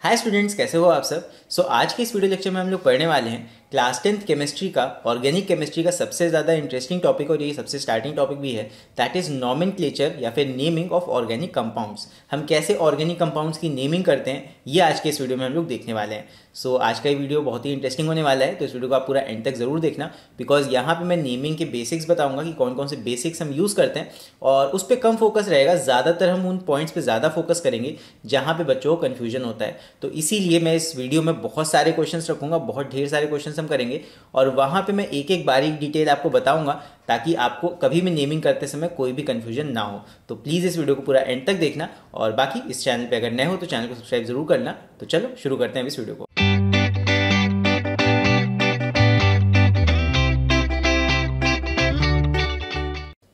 Hi students, कैसे हो आप सब। आज के इस वीडियो लेक्चर में हम लोग पढ़ने वाले हैं क्लास 10th केमिस्ट्री का, ऑर्गेनिक केमिस्ट्री का सबसे ज़्यादा इंटरेस्टिंग टॉपिक और ये सबसे स्टार्टिंग टॉपिक भी है, दैट इज़ नॉमेनक्लेचर या फिर नेमिंग ऑफ ऑर्गेनिक कंपाउंड्स। हम कैसे ऑर्गेनिक कंपाउंड्स की नेमिंग करते हैं ये आज के इस वीडियो में हम लोग देखने वाले हैं। आज का ये वीडियो बहुत ही इंटरेस्टिंग होने वाला है, तो इस वीडियो को आप पूरा एंड तक ज़रूर देखना, बिकॉज यहाँ पे मैं नेमिंग के बेसिक्स बताऊंगा कि कौन कौन से बेसिक्स हम यूज़ करते हैं और उस पर कम फोकस रहेगा। ज़्यादातर हम उन पॉइंट्स पे ज़्यादा फोकस करेंगे जहाँ पे बच्चों को कन्फ्यूजन होता है। तो इसीलिए मैं इस वीडियो में बहुत सारे क्वेश्चंस रखूंगा, बहुत ढेर सारे क्वेश्चंस हम करेंगे और वहाँ पे मैं एक एक बारीक डिटेल आपको बताऊंगा ताकि आपको कभी भी नेमिंग करते समय कोई भी कन्फ्यूजन ना हो। तो प्लीज़ इस वीडियो को पूरा एंड तक देखना और बाकी इस चैनल पे अगर नए हो तो चैनल को सब्सक्राइब जरूर करना। तो चलो शुरू करते हैं इस वीडियो को।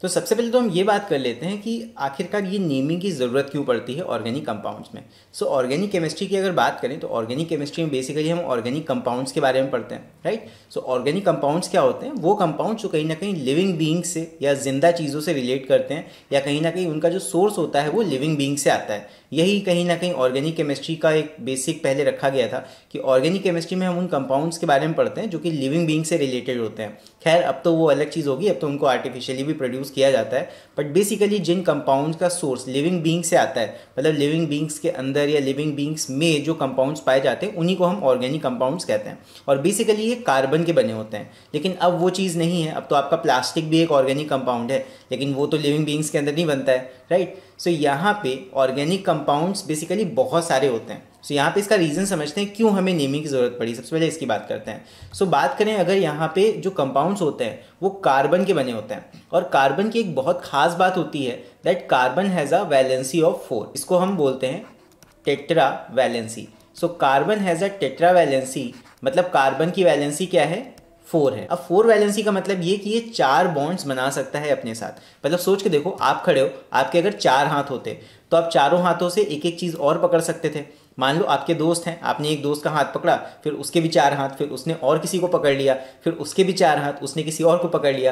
तो सबसे पहले तो हम ये बात कर लेते हैं कि आखिरकार ये नेमिंग की ज़रूरत क्यों पड़ती है ऑर्गेनिक कंपाउंड्स में। ऑर्गेनिक केमिस्ट्री की अगर बात करें तो ऑर्गेनिक केमिस्ट्री में बेसिकली हम ऑर्गेनिक कंपाउंड्स के बारे में पढ़ते हैं, राइट। ऑर्गेनिक कंपाउंड्स क्या होते हैं? वो कंपाउंड्स जो कहीं ना कहीं लिविंग बीइंग से या जिंदा चीज़ों से रिलेट करते हैं या कहीं ना कहीं उनका जो सोर्स होता है वो लिविंग बीइंग से आता है। यही कहीं ना कहीं ऑर्गेनिक केमिस्ट्री का एक बेसिक पहले रखा गया था कि ऑर्गेनिक केमिस्ट्री में हम उन कंपाउंड्स के बारे में पढ़ते हैं जो कि लिविंग बीइंग से रिलेटेड होते हैं। खैर अब तो वो अलग चीज़ होगी, अब तो उनको आर्टिफिशियली भी प्रोड्यूस किया जाता है, बट बेसिकली जिन कंपाउंड्स का सोर्स लिविंग बीइंग्स से आता है, मतलब लिविंग बीइंग्स के अंदर या लिविंग बीइंग्स में जो कंपाउंड्स पाए जाते हैं उन्हीं को हम ऑर्गेनिक कंपाउंड्स कहते हैं। और बेसिकली ये कार्बन के बने होते हैं, लेकिन अब वो चीज़ नहीं है। अब तो आपका प्लास्टिक भी एक ऑर्गेनिक कंपाउंड है, लेकिन वो तो लिविंग बीइंग्स के अंदर नहीं बनता है, राइट। यहाँ पे ऑर्गेनिक कंपाउंड्स बेसिकली बहुत सारे होते हैं। यहाँ पे इसका रीज़न समझते हैं क्यों हमें नेमिंग की ज़रूरत पड़ी। सबसे पहले इसकी बात करते हैं। बात करें अगर यहाँ पे जो कंपाउंड्स होते हैं वो कार्बन के बने होते हैं और कार्बन की एक बहुत खास बात होती है that carbon has a valency of 4। इसको हम बोलते हैं tetra valency. Carbon has a tetra valency, मतलब कार्बन की वैलेंसी क्या है? 4 है। अब 4 वैलेंसी का मतलब ये कि ये 4 बॉन्ड्स बना सकता है अपने साथ। मतलब सोच के देखो, आप खड़े हो, आपके अगर 4 हाथ होते तो आप चारों हाथों से एक एक चीज़ और पकड़ सकते थे। मान लो आपके दोस्त हैं, आपने एक दोस्त का हाथ पकड़ा, फिर उसके भी 4 हाथ, फिर उसने और किसी को पकड़ लिया, फिर उसके भी 4 हाथ, उसने किसी और को पकड़ लिया।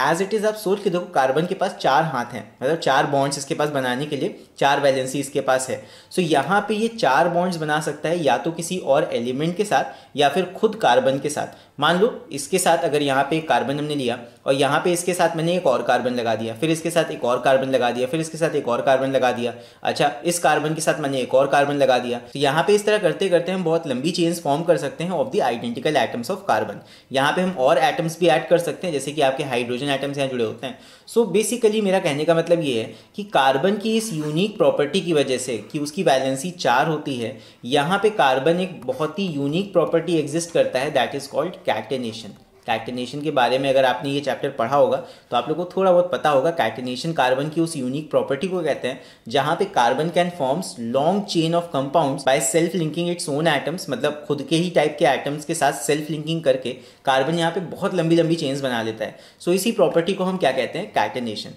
एज इट इज़ आप सोच के देखो, कार्बन के पास 4 हाथ हैं, मतलब 4 बॉन्ड्स इसके पास बनाने के लिए 4 वैलेंसी इसके पास है। यहाँ पे ये 4 बॉन्ड्स बना सकता है या तो किसी और एलिमेंट के साथ या फिर खुद कार्बन के साथ। मान लो इसके साथ अगर यहाँ पे एक कार्बन हमने लिया और यहाँ पे इसके साथ मैंने एक और कार्बन लगा दिया, फिर इसके साथ एक और कार्बन लगा दिया, फिर इसके साथ एक और कार्बन लगा दिया, अच्छा इस कार्बन के साथ मैंने एक और कार्बन लगा दिया। तो यहाँ पे इस तरह करते करते हम बहुत लंबी चेन्स फॉर्म कर सकते हैं of the identical atoms of carbon. यहाँ पे हम और एटम्स भी ऐड कर सकते हैं, जैसे कि आपके हाइड्रोजन एटम्स यहाँ जुड़े होते हैं। बेसिकली मेरा कहने का मतलब ये है कि कार्बन की इस यूनिक प्रॉपर्टी की वजह से कि उसकी वैलेंसी 4 होती है, यहाँ पे कार्बन एक बहुत ही यूनिक प्रॉपर्टी एग्जिस्ट करता है, that is called catenation. Catenation के बारे में अगर आपने ये चैप्टर पढ़ा होगा तो आप लोगों को थोड़ा बहुत पता होगा। कैटेनेशन कार्बन की उस यूनिक प्रॉपर्टी को कहते हैं जहां पे carbon can forms long chain of compounds by self linking its own atoms, मतलब खुद के ही टाइप के एटम्स के साथ सेल्फ लिंकिंग करके कार्बन यहाँ पे बहुत लंबी लंबी चेन्स बना लेता है। इसी प्रॉपर्टी को हम क्या कहते हैं? कैटेनेशन।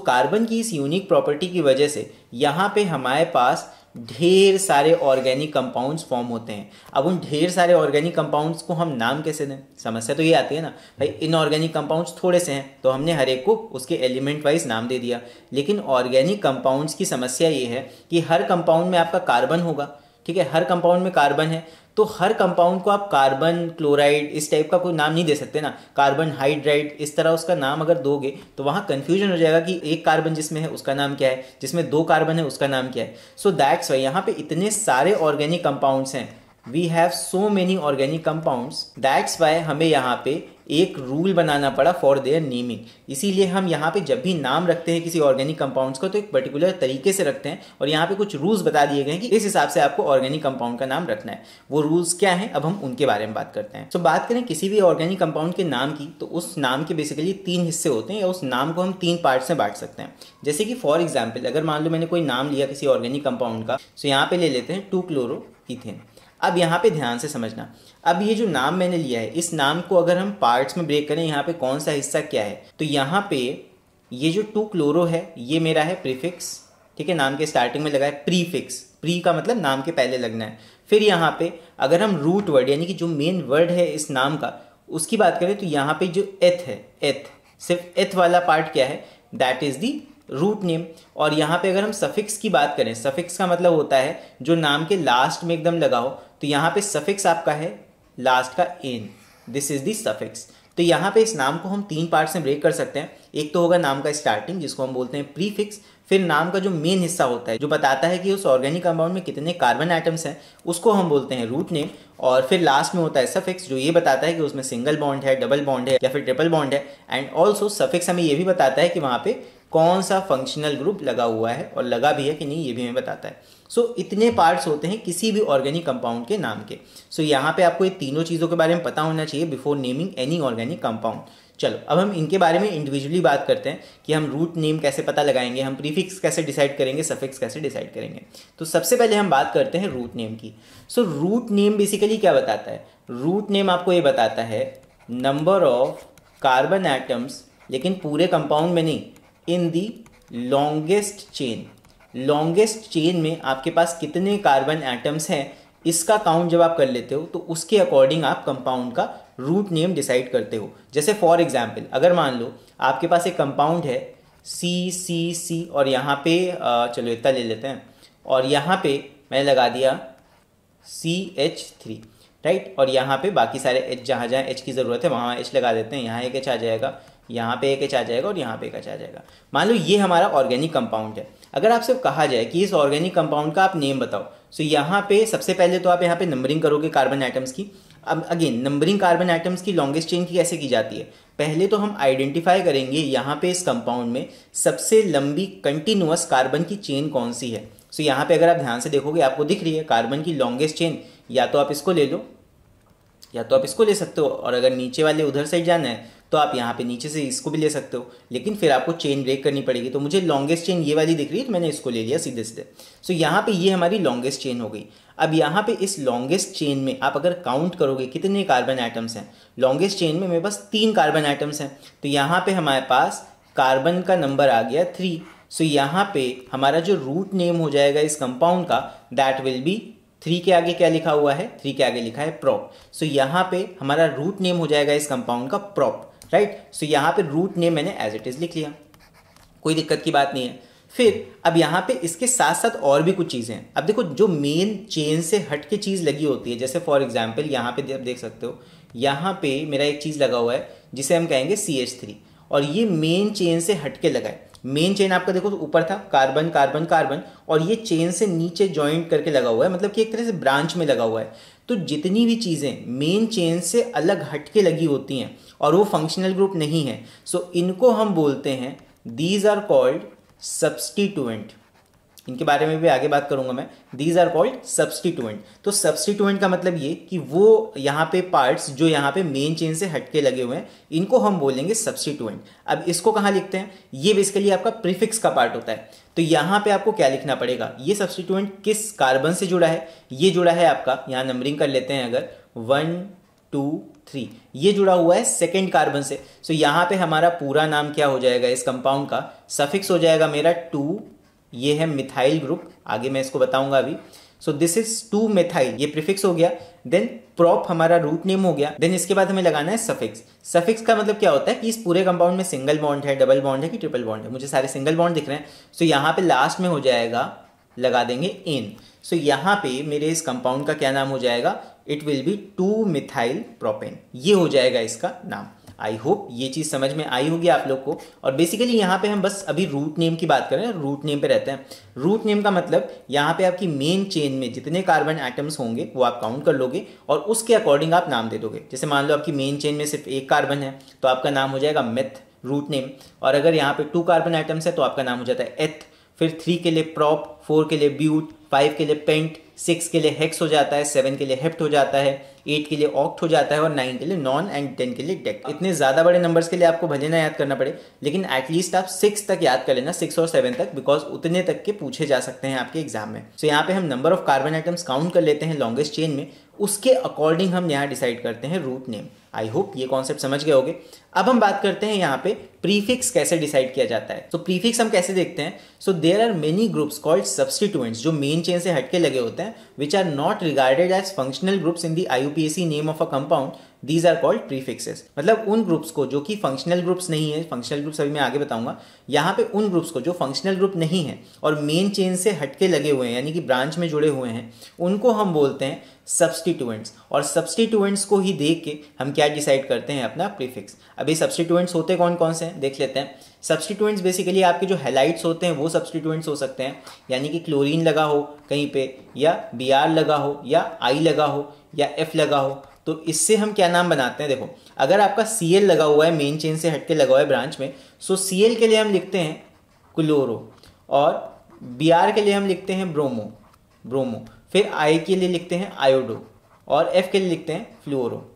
कार्बन की इस यूनिक प्रॉपर्टी की वजह से यहाँ पे हमारे पास ढेर सारे ऑर्गेनिक कंपाउंड्स फॉर्म होते हैं। अब उन ढेर सारे ऑर्गेनिक कंपाउंड्स को हम नाम कैसे दें? समस्या तो ये आती है ना भाई, इनऑर्गेनिक कंपाउंड्स थोड़े से हैं तो हमने हर एक को उसके एलिमेंट वाइज नाम दे दिया। लेकिन ऑर्गेनिक कंपाउंड्स की समस्या ये है कि हर कंपाउंड में आपका कार्बन होगा, ठीक है, हर कंपाउंड में कार्बन है, तो हर कंपाउंड को आप कार्बन क्लोराइड इस टाइप का कोई नाम नहीं दे सकते ना, कार्बन हाइड्राइड इस तरह उसका नाम अगर दोगे तो वहाँ कंफ्यूजन हो जाएगा कि एक कार्बन जिसमें है उसका नाम क्या है, जिसमें 2 कार्बन है उसका नाम क्या है। दैट्स वाई यहाँ पे इतने सारे ऑर्गेनिक कंपाउंड्स हैं, we have so many organic compounds, that's why हमें यहाँ पे एक रूल बनाना पड़ा फॉर देयर नेमिंग। इसीलिए हम यहाँ पे जब भी नाम रखते हैं किसी ऑर्गेनिक कंपाउंड्स का तो एक पर्टिकुलर तरीके से रखते हैं और यहाँ पे कुछ रूल्स बता दिए गए हैं कि इस हिसाब से आपको ऑर्गेनिक कंपाउंड का नाम रखना है। वो रूल्स क्या हैं अब हम उनके बारे में बात करते हैं। बात करें किसी भी ऑर्गेनिक कंपाउंड के नाम की तो उस नाम के बेसिकली 3 हिस्से होते हैं या उस नाम को हम 3 पार्ट्स में बांट सकते हैं। जैसे कि फॉर एग्जाम्पल अगर मान लो मैंने कोई नाम लिया किसी ऑर्गेनिक कंपाउंड का, यहाँ पे ले लेते हैं 2-क्लोरो-ईथेन। अब यहाँ पे ध्यान से समझना, अब ये जो नाम मैंने लिया है इस नाम को अगर हम पार्ट्स में ब्रेक करें, यहाँ पे कौन सा हिस्सा क्या है, तो यहाँ पे ये जो 2-क्लोरो है ये मेरा है प्रीफिक्स, ठीक है, नाम के स्टार्टिंग में लगा है प्रीफिक्स, प्री का मतलब नाम के पहले लगना है। फिर यहाँ पे अगर हम रूट वर्ड यानी कि जो मेन वर्ड है इस नाम का उसकी बात करें तो यहाँ पे जो एथ है, एथ, सिर्फ एथ वाला पार्ट क्या है, that is the root name. और यहाँ पे अगर हम सफिक्स की बात करें, सफिक्स का मतलब होता है जो नाम के लास्ट में एकदम लगा हो, तो यहाँ पे सफिक्स आपका है लास्ट का N, this is the suffix. तो यहाँ पे इस नाम को हम 3 पार्ट्स में ब्रेक कर सकते हैं। एक तो होगा नाम का स्टार्टिंग जिसको हम बोलते हैं प्रीफिक्स, फिर नाम का जो मेन हिस्सा होता है जो बताता है कि उस ऑर्गेनिक कंपाउंड में कितने कार्बन एटम्स हैं, उसको हम बोलते हैं रूट नेम। और फिर लास्ट में होता है सफिक्स जो ये बताता है कि उसमें सिंगल बॉन्ड है, डबल बॉन्ड है या फिर ट्रिपल बॉन्ड है। एंड ऑल्सो सफिक्स हमें ये भी बताता है कि वहाँ पे कौन सा फंक्शनल ग्रुप लगा हुआ है और लगा भी है कि नहीं, ये भी हमें बताता है। सो इतने पार्ट्स होते हैं किसी भी ऑर्गेनिक कंपाउंड के नाम के। सो यहाँ पे आपको ये तीनों चीज़ों के बारे में पता होना चाहिए before naming any organic compound. चलो अब हम इनके बारे में इंडिविजुअली बात करते हैं कि हम रूट नेम कैसे पता लगाएंगे, हम प्रीफिक्स कैसे डिसाइड करेंगे, सफिक्स कैसे डिसाइड करेंगे। तो सबसे पहले हम बात करते हैं रूट नेम की। सो रूट नेम बेसिकली क्या बताता है? रूट नेम आपको ये बताता है नंबर ऑफ कार्बन एटम्स, लेकिन पूरे कंपाउंड में नहीं, in the longest chain. Longest chain में आपके पास कितने कार्बन एटम्स हैं, इसका काउंट जब आप कर लेते हो तो उसके अकॉर्डिंग आप कंपाउंड का रूट नेम डिसाइड करते हो। जैसे फॉर एग्जांपल अगर मान लो आपके पास एक कंपाउंड है CCC और यहाँ पे चलो इतना ले लेते हैं, और यहाँ पे मैंने लगा दिया CH3, राइट। और यहाँ पे बाकी सारे H, जहाँ जहाँ H की ज़रूरत है वहाँ H लगा देते हैं। यहाँ एक H आ जाएगा, यहाँ पे एक H आ जाएगा और यहाँ पे एक H आ जाएगा। मान लो ये हमारा ऑर्गेनिक कंपाउंड है। अगर आपसे कहा जाए कि इस ऑर्गेनिक कंपाउंड का आप नेम बताओ, तो यहाँ पे सबसे पहले तो आप यहाँ पे नंबरिंग करोगे कार्बन एटम्स की। अब अगेन नंबरिंग कार्बन एटम्स की लॉन्गेस्ट चेन की कैसे की जाती है? पहले तो हम आइडेंटिफाई करेंगे यहाँ पे इस कंपाउंड में सबसे लंबी कंटिन्यूअस कार्बन की चेन कौन सी है। सो यहाँ पे अगर आप ध्यान से देखोगे आपको दिख रही है कार्बन की लॉन्गेस्ट चेन, या तो आप इसको ले लो या तो आप इसको ले सकते हो, और अगर नीचे वाले उधर साइड जाना है तो आप यहाँ पे नीचे से इसको भी ले सकते हो, लेकिन फिर आपको चेन ब्रेक करनी पड़ेगी। तो मुझे लॉन्गेस्ट चेन ये वाली दिख रही है तो मैंने इसको ले लिया सीधे सीधे। सो यहाँ पे ये हमारी लॉन्गेस्ट चेन हो गई। अब यहाँ पे इस लॉन्गेस्ट चेन में आप अगर काउंट करोगे कितने कार्बन एटम्स हैं, लॉन्गेस्ट चेन में मेरे पास 3 कार्बन एटम्स हैं, तो यहाँ पे हमारे पास कार्बन का नंबर आ गया 3। सो यहाँ पे हमारा जो रूट नेम हो जाएगा इस कंपाउंड का, दैट विल बी 3 के आगे क्या लिखा हुआ है? 3 के आगे लिखा है प्रॉप। सो यहाँ पे हमारा रूट नेम हो जाएगा इस कंपाउंड का प्रॉप, राइट। सो यहाँ पे रूट नेम मैंने एज इट इज लिख लिया, कोई दिक्कत की बात नहीं है। फिर अब यहाँ पे इसके साथ साथ और भी कुछ चीज़ें हैं। अब देखो जो मेन चेन से हट के चीज़ लगी होती है, जैसे फॉर एग्जाम्पल यहाँ पे आप देख सकते हो, यहाँ पे मेरा एक चीज़ लगा हुआ है जिसे हम कहेंगे CH3, और ये मेन चेन से हट के लगा है। मेन चेन आपका देखो तो ऊपर था कार्बन कार्बन कार्बन, और ये चेन से नीचे जॉइंट करके लगा हुआ है, मतलब कि एक तरह से ब्रांच में लगा हुआ है। तो जितनी भी चीज़ें मेन चेन से अलग हट के लगी होती हैं और वो फंक्शनल ग्रुप नहीं है, सो इनको हम बोलते हैं दीज आर कॉल्ड सब्स्टिट्यूएंट। इनके बारे में भी आगे बात करूंगा मैं। These are called substituent. तो सब्स्टिट्यूएंट का मतलब ये कि वो यहाँ पे पार्ट्स जो यहाँ पे मेन चेन से हटके लगे हुए हैं, इनको हम बोलेंगे सब्स्टिट्यूएंट। अब इसको कहाँ लिखते हैं? ये बेसिकली आपका प्रीफिक्स का पार्ट होता है। तो यहाँ पे आपको क्या लिखना पड़ेगा? ये सब्स्टिट्यूएंट किस कार्बन से जुड़ा है? ये जुड़ा है आपका, यहाँ नंबरिंग कर लेते हैं, अगर 1 2 3, ये जुड़ा हुआ है सेकेंड कार्बन से। सो यहाँ पे हमारा पूरा नाम क्या हो जाएगा इस कंपाउंड का? सफिक्स हो जाएगा मेरा 2, ये है मिथाइल ग्रुप, आगे मैं इसको बताऊंगा अभी। सो दिस इज 2 मिथाइल, ये प्रीफिक्स हो गया। देन प्रॉप हमारा रूट नेम हो गया। देन इसके बाद हमें लगाना है सफिक्स। सफिक्स का मतलब क्या होता है कि इस पूरे कंपाउंड में सिंगल बॉन्ड है, डबल बॉन्ड है कि ट्रिपल बॉन्ड है। मुझे सारे सिंगल बॉन्ड दिख रहे हैं। सो यहाँ पे लास्ट में हो जाएगा, लगा देंगे एन। सो यहाँ पे मेरे इस कंपाउंड का क्या नाम हो जाएगा? It will be 2 methyl propane, ये हो जाएगा इसका नाम। आई होप ये चीज़ समझ में आई होगी आप लोग को। और बेसिकली यहाँ पे हम बस अभी रूट नेम की बात करें, रूट नेम पे रहते हैं। रूट नेम का मतलब यहाँ पे आपकी मेन चेन में जितने कार्बन एटम्स होंगे वो आप काउंट कर लोगे और उसके अकॉर्डिंग आप नाम दे दोगे। जैसे मान लो आपकी मेन चेन में सिर्फ 1 कार्बन है तो आपका नाम हो जाएगा मेथ, रूट नेम। और अगर यहाँ पे 2 कार्बन एटम्स है तो आपका नाम हो जाता है एथ। फिर 3 के लिए प्रॉप, 4 के लिए ब्यूट, 5 के लिए पेंट, 6 के लिए हेक्स हो जाता है, 7 के लिए हेप्ट हो जाता है, 8 के लिए ऑक्ट हो जाता है और 9 के लिए नॉन एंड 10 के लिए डेक। इतने ज़्यादा बड़े नंबर्स के लिए आपको भले ना याद करना पड़े, लेकिन एटलीस्ट आप 6 तक याद कर लेना, 6 और 7 तक, बिकॉज उतने तक के पूछे जा सकते हैं आपके एग्जाम में। सो यहाँ पे हम number of carbon atoms count कर लेते हैं लॉन्गेस्ट चेन में, उसके अकॉर्डिंग हम यहाँ डिसाइड करते हैं रूट नेम। आई होप ये कॉन्सेप्ट समझ गए होगे। अब हम बात करते हैं यहाँ पे प्रीफिक्स कैसे डिसाइड किया जाता है। तो प्रीफिक्स हम कैसे देखते हैं? So there are many groups called substituents जो मेन चेन से हटके लगे होते हैं, which are not regarded as functional groups in the IUPAC name of a compound these are called prefixes. मतलब उन ग्रुप्स को जो कि फंक्शनल ग्रुप्स नहीं है, फंक्शनल ग्रुप्स अभी मैं आगे बताऊंगा, यहाँ पे उन ग्रुप्स को जो फंक्शनल ग्रुप नहीं है और मेन चेन से हटके लगे हुए हैं यानी कि ब्रांच में जुड़े हुए हैं, उनको हम बोलते हैं सब्स्टिट्यूएंट्स। और सब्स्टिट्यूएंट्स को ही देख के हम क्या डिसाइड करते हैं, अपना प्रीफिक्स। अभी सब्स्टिट्यूएंट्स होते कौन कौन से हैं देख लेते हैं। सब्स्टिट्यूएंट्स बेसिकली आपके जो हैलाइड्स होते हैं वो सब्स्टिट्यूएंट्स हो सकते हैं, यानी कि क्लोरीन लगा हो कहीं पे, या Br लगा हो, या I लगा हो, या F लगा हो। तो इससे हम क्या नाम बनाते हैं, देखो अगर आपका Cl लगा हुआ है, मेन चेन से हटके लगा हुआ है ब्रांच में, सो Cl के लिए हम लिखते हैं क्लोरो, और Br के लिए हम लिखते हैं ब्रोमो, फिर I के लिए लिखते हैं आयोडो, और F के लिए लिखते हैं फ्लूओरो।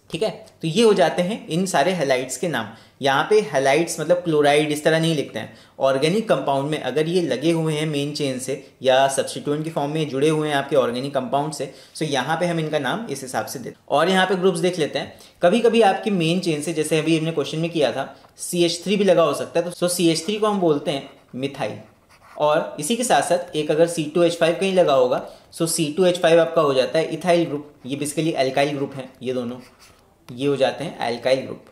ठीक है, तो ये हो जाते हैं इन सारे हैलाइड्स के नाम। यहाँ पे हैलाइड्स मतलब क्लोराइड इस तरह नहीं लिखते हैं। ऑर्गेनिक कंपाउंड में अगर ये लगे हुए हैं मेन चेन से या सब्स्टिट्यूएंट की फॉर्म में जुड़े हुए हैं आपके ऑर्गेनिक कंपाउंड से, सो यहाँ पे हम इनका नाम इस हिसाब से देते हैं। और यहाँ पे ग्रुप्स देख लेते हैं। कभी कभी आपकी मेन चेन से, जैसे अभी हमने क्वेश्चन में किया था, CH3 भी लगा हो सकता है, तो CH3 को हम बोलते हैं मिथाइल। और इसी के साथ साथ एक अगर C2H5 कहीं लगा होगा, सो C2H5 आपका हो जाता है इथाइल ग्रुप। ये बेसिकली एल्काइल ग्रुप है, ये दोनों ये हो जाते हैं एल्काइल ग्रुप,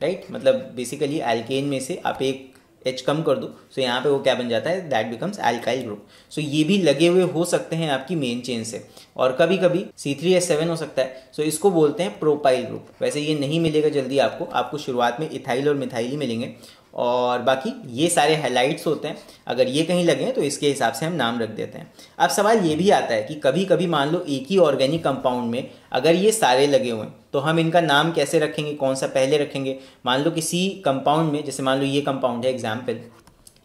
राइट। मतलब बेसिकली एल्केन में से आप एक H कम कर दो, सो यहाँ पे वो क्या बन जाता है, दैट बिकम्स एल्काइल ग्रुप। सो ये भी लगे हुए हो सकते हैं आपकी मेन चेन से। और कभी कभी C3H7 हो सकता है, सो इसको बोलते हैं प्रोपाइल ग्रुप। वैसे ये नहीं मिलेगा जल्दी आपको शुरुआत में इथाइल और मिथाइल ही मिलेंगे, और बाकी ये सारे हैलाइड्स होते हैं। अगर ये कहीं लगे तो इसके हिसाब से हम नाम रख देते हैं। अब सवाल ये भी आता है कि कभी कभी मान लो एक ही ऑर्गेनिक कंपाउंड में अगर ये सारे लगे हुए हैं, तो हम इनका नाम कैसे रखेंगे, कौन सा पहले रखेंगे। मान लो किसी कंपाउंड में, जैसे मान लो ये कंपाउंड है, एग्जाम्पल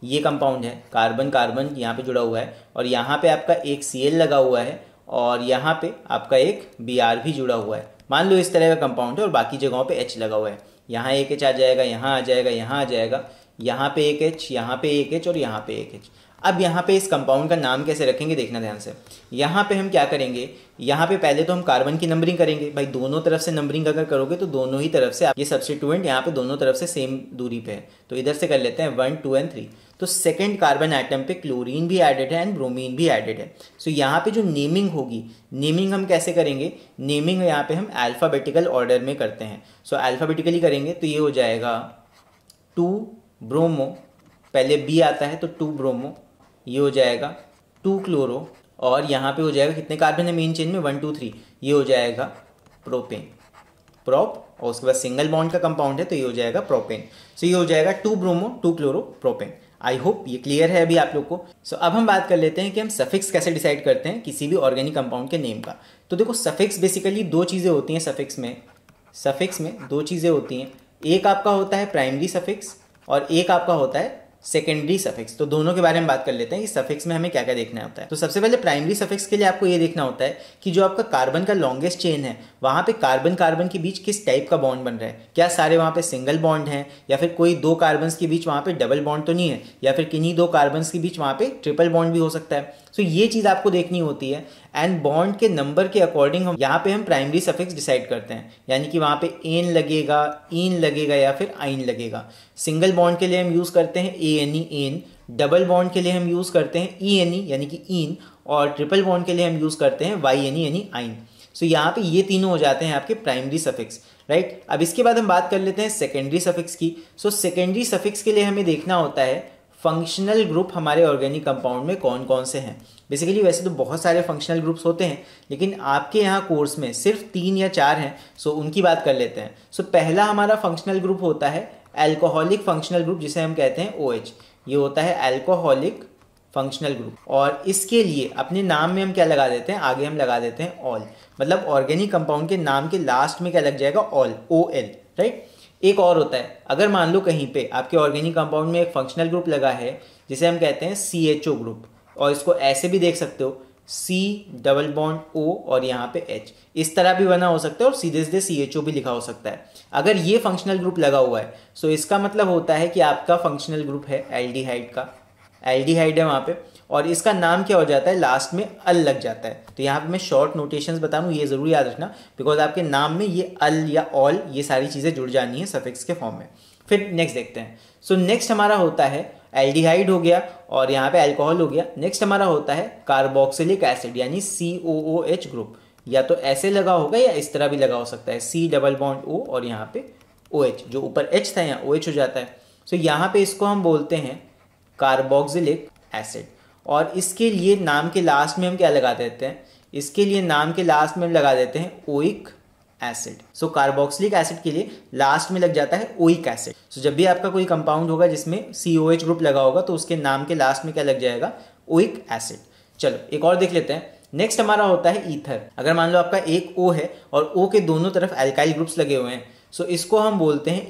ये कंपाउंड है, कार्बन कार्बन यहाँ पे जुड़ा हुआ है, और यहाँ पे आपका एक Cl लगा हुआ है, और यहाँ पे आपका एक Br भी जुड़ा हुआ है। मान लो इस तरह का कंपाउंड है, और बाकी जगहों पे H लगा हुआ है। यहाँ एक H आ जाएगा, यहाँ आ जाएगा, यहाँ आ जाएगा, यहाँ पे एक H, यहाँ पे एक H, और यहाँ पे एक H। अब यहाँ पे इस कंपाउंड का नाम कैसे रखेंगे देखना ध्यान से। यहाँ पे हम क्या करेंगे, यहाँ पे पहले तो हम कार्बन की नंबरिंग करेंगे। भाई दोनों तरफ से नंबरिंग अगर करोगे तो दोनों ही तरफ से आप ये सब्स्टिट्यूएंट यहाँ पे दोनों तरफ से सेम दूरी पे है, तो इधर से कर लेते हैं 1, 2 और 3। तो सेकेंड कार्बन एटम पे क्लोरीन भी एडेड है एंड ब्रोमीन भी एडेड है। सो यहाँ पे जो नेमिंग होगी, नेमिंग हम कैसे करेंगे, नेमिंग यहाँ पे हम अल्फ़ाबेटिकल ऑर्डर में करते हैं। सो अल्फ़ाबेटिकली करेंगे तो ये हो जाएगा 2 ब्रोमो, पहले B आता है तो 2 ब्रोमो, ये हो जाएगा 2 क्लोरो, और यहाँ पे हो जाएगा कितने कार्बन है मेन चेन में, 1, 2, 3, ये हो जाएगा प्रोपेन, प्रोप, और उसके बाद सिंगल बॉन्ड का कंपाउंड है तो ये हो जाएगा प्रोपेन। सो ये हो जाएगा 2 bromo 2 chloro propane. I hope ये क्लियर है अभी आप लोग को। सो अब हम बात कर लेते हैं कि हम सफिक्स कैसे डिसाइड करते हैं किसी भी ऑर्गेनिक कंपाउंड के नेम का। तो देखो सफिक्स बेसिकली दो चीज़ें होती हैं सफिक्स में दो चीज़ें होती हैं। एक आपका होता है प्राइमरी सफिक्स और एक आपका होता है सेकेंडरी सफिक्स। तो दोनों के बारे में बात कर लेते हैं कि सफिक्स में हमें क्या क्या देखना होता है। तो सबसे पहले प्राइमरी सफिक्स के लिए आपको ये देखना होता है कि जो आपका कार्बन का लॉन्गेस्ट चेन है वहाँ पे कार्बन कार्बन के बीच किस टाइप का बॉन्ड बन रहा है। क्या सारे वहाँ पे सिंगल बॉन्ड हैं, या फिर कोई दो कार्बन्स के बीच वहाँ पे डबल बॉन्ड तो नहीं है, या फिर किन्हीं दो कार्बन्स के बीच वहाँ पे ट्रिपल बॉन्ड भी हो सकता है। सो ये चीज़ आपको देखनी होती है। एंड बॉन्ड के नंबर के अकॉर्डिंग हम यहाँ पे हम प्राइमरी सफिक्स डिसाइड करते हैं, यानी कि वहाँ पे एन लगेगा, ईन लगेगा, या फिर आइन लगेगा। सिंगल बॉन्ड के लिए हम यूज़ करते हैं ANE एन, डबल बॉन्ड के लिए हम यूज़ करते हैं ENE यानी कि ईन, और ट्रिपल बॉन्ड के लिए हम यूज़ करते हैं YNE यानी आइन। सो यहाँ पे ये तीनों हो जाते हैं आपके प्राइमरी सफिक्स, राइट। अब इसके बाद हम बात कर लेते हैं सेकेंडरी सफिक्स की। सो सेकेंडरी सफिक्स के लिए हमें देखना होता है फंक्शनल ग्रुप हमारे ऑर्गेनिक कंपाउंड में कौन कौन से हैं। बेसिकली वैसे तो बहुत सारे फंक्शनल ग्रुप्स होते हैं, लेकिन आपके यहाँ कोर्स में सिर्फ 3 या 4 हैं। सो उनकी बात कर लेते हैं। सो पहला हमारा फंक्शनल ग्रुप होता है अल्कोहलिक फंक्शनल ग्रुप, जिसे हम कहते हैं OH। ये होता है अल्कोहलिक फंक्शनल ग्रुप, और इसके लिए अपने नाम में हम क्या लगा देते हैं, आगे हम लगा देते हैं ऑल। मतलब ऑर्गेनिक कंपाउंड के नाम के लास्ट में क्या लग जाएगा, ऑल, OL, राइट। एक और होता है, अगर मान लो कहीं पे आपके ऑर्गेनिक कंपाउंड में एक फंक्शनल ग्रुप लगा है जिसे हम कहते हैं CHO ग्रुप, और इसको ऐसे भी देख सकते हो C डबल बॉन्ड O और यहाँ पे H, इस तरह भी बना हो सकता है, और सीधे सीधे CHO भी लिखा हो सकता है। अगर ये फंक्शनल ग्रुप लगा हुआ है सो इसका मतलब होता है कि आपका फंक्शनल ग्रुप है एल्डिहाइड का, एल्डिहाइड है वहाँ पे, और इसका नाम क्या हो जाता है, लास्ट में अल लग जाता है। तो यहाँ पे मैं शॉर्ट नोटेशंस बता दूँ, ये ज़रूर याद रखना, बिकॉज आपके नाम में ये अल या ऑल ये सारी चीज़ें जुड़ जानी है सफिक्स के फॉर्म में। फिर नेक्स्ट देखते हैं। सो नेक्स्ट हमारा होता है एल्डिहाइड हो गया, और यहाँ पे अल्कोहल हो गया। नेक्स्ट हमारा होता है कार्बोक्सिलिक एसिड यानी COOH ग्रुप। या तो ऐसे लगा होगा या इस तरह भी लगा हो सकता है, C डबल बॉन्ड O और यहाँ पे OH, जो ऊपर H था यहाँ OH हो जाता है। सो यहाँ पे इसको हम बोलते हैं कार्बोक्सिलिक एसिड। और इसके लिए नाम के लास्ट में हम क्या लगा देते हैं, इसके लिए नाम के लास्ट में हम लगा देते हैं ओइक एसिड। सो कार्बोक्सिलिक एसिड के लिए लास्ट में लग जाता है ओइक एसिड। सो जब भी आपका कोई कंपाउंड होगा जिसमें COH ग्रुप लगा होगा तो उसके नाम के लास्ट में क्या लग जाएगा, ओइक एसिड। चलो एक और देख लेते हैं। नेक्स्ट हमारा होता है ईथर। अगर मान लो आपका एक O है और O के दोनों तरफ एल्काइल ग्रुप्स लगे हुए हैं, सो इसको हम बोलते हैं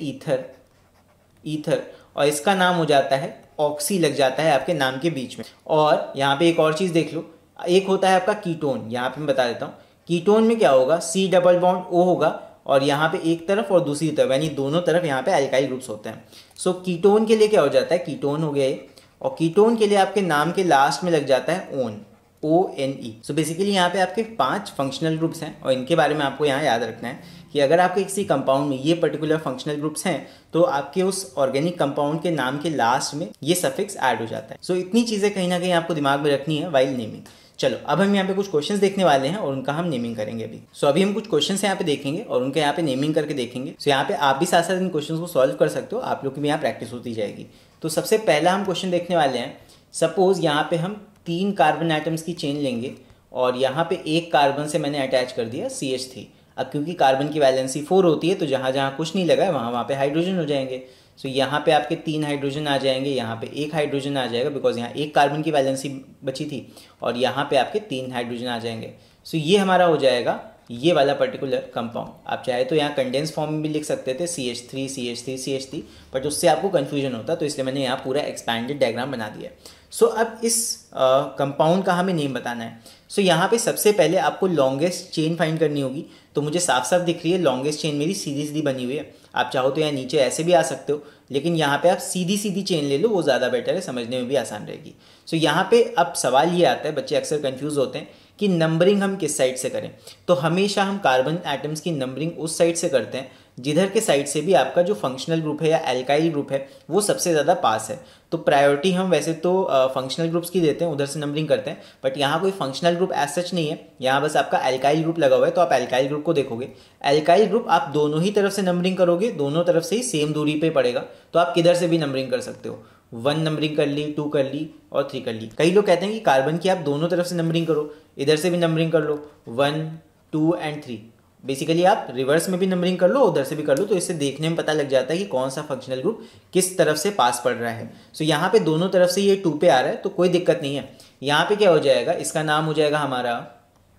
ईथर। और इसका नाम हो जाता है ऑक्सी, लग जाता है आपके नाम के बीच में। और यहाँ पे एक और चीज़ देख लो, एक होता है आपका कीटोन। यहाँ पे मैं बता देता हूँ, कीटोन में क्या होगा, C डबल बॉन्ड O होगा और यहाँ पे एक तरफ और दूसरी तरफ यानी दोनों तरफ यहाँ पे एल्काइल ग्रुप्स होते हैं। सो कीटोन के लिए क्या हो जाता है, कीटोन हो गया ये, और कीटोन के लिए आपके नाम के लास्ट में लग जाता है ओन, ONE। सो बेसिकली यहाँ पे आपके 5 फंक्शनल ग्रुप्स हैं और इनके बारे में आपको यहाँ याद रखना है कि अगर आपके किसी कंपाउंड में ये पर्टिकुलर फंक्शनल ग्रुप्स हैं तो आपके उस ऑर्गेनिक कंपाउंड के नाम के लास्ट में ये सफिक्स ऐड हो जाता है। सो इतनी चीज़ें कहीं ना कहीं आपको दिमाग में रखनी है वाइल नेमिंग। चलो अब हम यहाँ पे कुछ क्वेश्चंस देखने वाले हैं और उनका हम नेमिंग करेंगे अभी। सो अभी हम कुछ क्वेश्चंस यहाँ पे देखेंगे और उनके यहाँ पे नेमिंग करके देखेंगे। सो यहाँ पे आप भी साथ साथ इन क्वेश्चंस को सॉल्व कर सकते हो, आप लोग की भी यहाँ प्रैक्टिस होती जाएगी। तो सबसे पहला हम क्वेश्चन देखने वाले हैं। सपोज यहाँ पे हम 3 कार्बन एटम्स की चेन लेंगे और यहाँ पे एक कार्बन से मैंने अटैच कर दिया CH3। अब क्योंकि कार्बन की वैलेंसी 4 होती है तो जहाँ जहाँ कुछ नहीं लगा है वहाँ पे हाइड्रोजन हो जाएंगे। सो यहाँ पे आपके 3 हाइड्रोजन आ जाएंगे, यहाँ पे 1 हाइड्रोजन आ जाएगा बिकॉज यहाँ एक कार्बन की वैलेंसी बची थी, और यहाँ पे आपके 3 हाइड्रोजन आ जाएंगे। सो ये हमारा हो जाएगा ये वाला पर्टिकुलर कंपाउंड। आप चाहे तो यहाँ कंडेंस फॉर्म में भी लिख सकते थे CH3 CH3 CH3, बट उससे आपको कन्फ्यूजन होता, तो इसलिए मैंने यहाँ पूरा एक्सपैंडेड डायग्राम बना दिया। सो अब इस कंपाउंड का हमें नेम बताना है। सो यहाँ पे सबसे पहले आपको लॉन्गेस्ट चेन फाइंड करनी होगी। तो मुझे साफ साफ दिख रही है लॉन्गेस्ट चेन मेरी सीधी सीधी बनी हुई है। आप चाहो तो यहाँ नीचे ऐसे भी आ सकते हो, लेकिन यहाँ पे आप सीधी सीधी चेन ले लो, वो ज़्यादा बेटर है, समझने में भी आसान रहेगी। सो यहाँ पे अब सवाल ये आता है, बच्चे अक्सर कंफ्यूज होते हैं कि नंबरिंग हम किस साइड से करें। तो हमेशा हम कार्बन एटम्स की नंबरिंग उस साइड से करते हैं जिधर के साइड से भी आपका जो फंक्शनल ग्रुप है या एल्काइल ग्रुप है वो सबसे ज़्यादा पास है। तो प्रायोरिटी हम वैसे तो फंक्शनल ग्रुप्स की देते हैं, उधर से नंबरिंग करते हैं, बट यहाँ कोई फंक्शनल ग्रुप एज सच नहीं है, यहाँ बस आपका एल्काइल ग्रुप लगा हुआ है। तो आप एल्काइल ग्रुप को देखोगे, एल्काइल ग्रुप आप दोनों ही तरफ से नंबरिंग करोगे, दोनों तरफ से ही सेम दूरी पे पड़ेगा, तो आप किधर से भी नंबरिंग कर सकते हो। 1 नंबरिंग कर ली, 2 कर ली और 3 कर ली। कई लोग कहते हैं कि कार्बन की आप दोनों तरफ से नंबरिंग करो, इधर से भी नंबरिंग कर लो 1 2 एंड 3। बेसिकली आप रिवर्स में भी नंबरिंग कर लो, उधर से भी कर लो, तो इससे देखने में पता लग जाता है कि कौन सा फंक्शनल ग्रुप किस तरफ से पास पड़ रहा है। सो यहाँ पे दोनों तरफ से ये 2 पे आ रहा है तो कोई दिक्कत नहीं है। यहाँ पे क्या हो जाएगा, इसका नाम हो जाएगा हमारा,